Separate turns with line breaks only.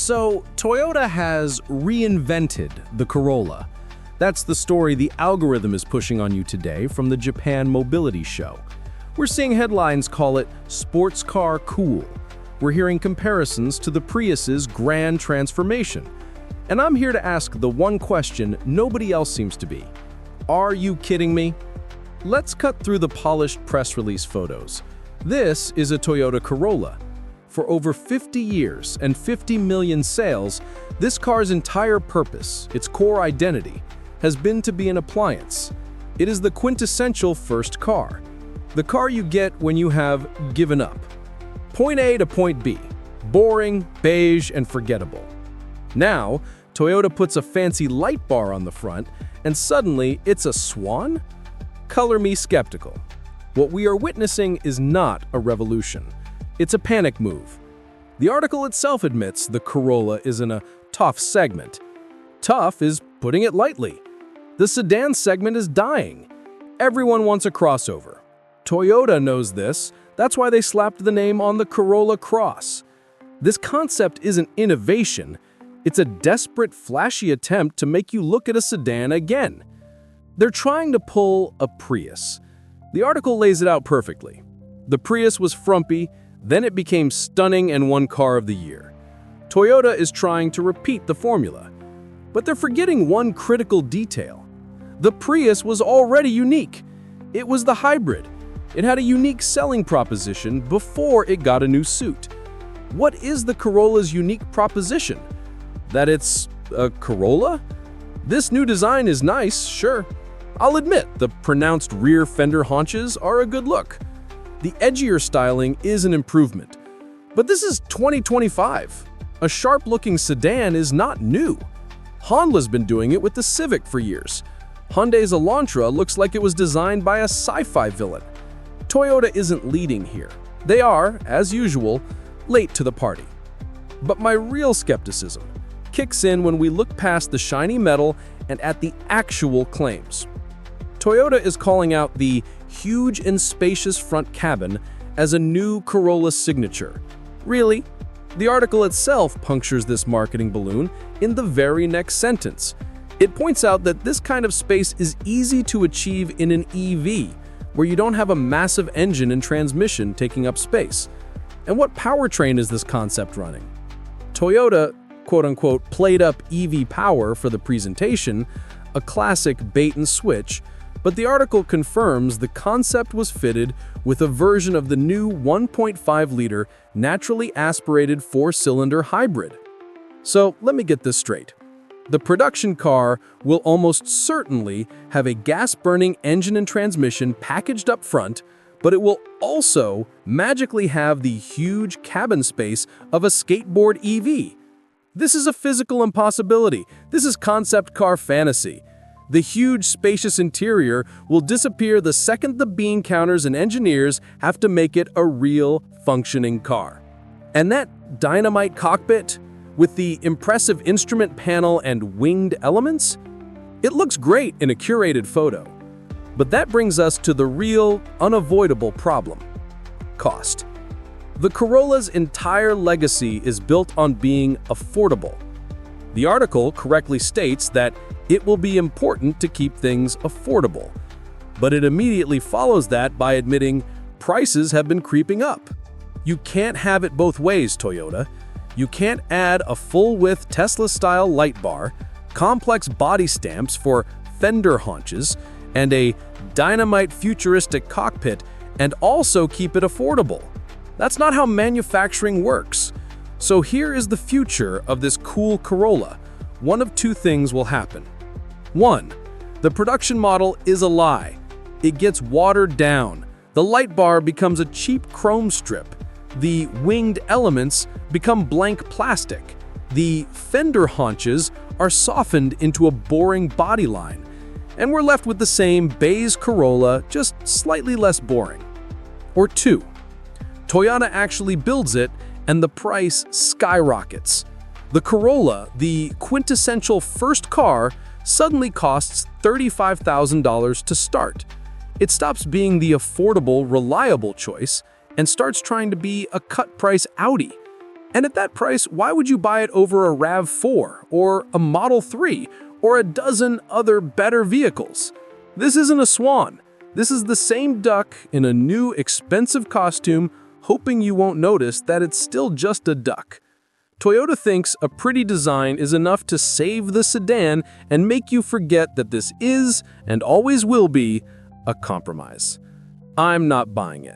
So, Toyota has reinvented the Corolla. That's the story the algorithm is pushing on you today from the Japan Mobility Show. We're seeing headlines call it sports car cool. We're hearing comparisons to the Prius's grand transformation. And I'm here to ask the one question nobody else seems to be. Are you kidding me? Let's cut through the polished press release photos. This is a Toyota Corolla. For over 50 years and 50 million sales, this car's entire purpose, its core identity, has been to be an appliance. It is the quintessential first car. The car you get when you have given up. Point A to point B. Boring, beige, and forgettable. Now, Toyota puts a fancy light bar on the front, and suddenly it's a swan? Color me skeptical. What we are witnessing is not a revolution. It's a panic move. The article itself admits the Corolla is in a tough segment. Tough is putting it lightly. The sedan segment is dying. Everyone wants a crossover. Toyota knows this. That's why they slapped the name on the Corolla Cross. This concept isn't innovation. It's a desperate, flashy attempt to make you look at a sedan again. They're trying to pull a Prius. The article lays it out perfectly. The Prius was frumpy, then it became stunning and won Car of the Year. Toyota is trying to repeat the formula. But they're forgetting one critical detail. The Prius was already unique. It was the hybrid. It had a unique selling proposition before it got a new suit. What is the Corolla's unique proposition? That it's a Corolla? This new design is nice, sure. I'll admit, the pronounced rear fender haunches are a good look. The edgier styling is an improvement. But this is 2025. A sharp-looking sedan is not new. Honda's been doing it with the Civic for years. Hyundai's Elantra looks like it was designed by a sci-fi villain. Toyota isn't leading here. They are, as usual, late to the party. But my real skepticism kicks in when we look past the shiny metal and at the actual claims. Toyota is calling out the huge and spacious front cabin as a new Corolla signature. Really? The article itself punctures this marketing balloon in the very next sentence. It points out that this kind of space is easy to achieve in an EV, where you don't have a massive engine and transmission taking up space. And what powertrain is this concept running? Toyota, quote-unquote, played up EV power for the presentation, a classic bait and switch, but the article confirms the concept was fitted with a version of the new 1.5-liter naturally aspirated four-cylinder hybrid. So let me get this straight. The production car will almost certainly have a gas-burning engine and transmission packaged up front, but it will also magically have the huge cabin space of a skateboard EV. This is a physical impossibility. This is concept car fantasy. The huge, spacious interior will disappear the second the bean counters and engineers have to make it a real, functioning car. And that dynamite cockpit, with the impressive instrument panel and winged elements, it looks great in a curated photo. But that brings us to the real, unavoidable problem: cost. The Corolla's entire legacy is built on being affordable. The article correctly states that it will be important to keep things affordable, but it immediately follows that by admitting prices have been creeping up. You can't have it both ways, Toyota. You can't add a full-width Tesla-style light bar, complex body stamps for fender haunches, and a dynamite futuristic cockpit and also keep it affordable. That's not how manufacturing works. So here is the future of this cool Corolla. One of two things will happen. 1. The production model is a lie. It gets watered down. The light bar becomes a cheap chrome strip. The winged elements become blank plastic. The fender haunches are softened into a boring body line. And we're left with the same beige Corolla, just slightly less boring. Or 2. Toyota actually builds it and the price skyrockets. The Corolla, the quintessential first car, suddenly costs $35,000 to start. It stops being the affordable, reliable choice and starts trying to be a cut-price Audi. And at that price, why would you buy it over a RAV4 or a Model 3 or a dozen other better vehicles? This isn't a swan. This is the same duck in a new expensive costume, hoping you won't notice that it's still just a duck. Toyota thinks a pretty design is enough to save the sedan and make you forget that this is, and always will be, a compromise. I'm not buying it.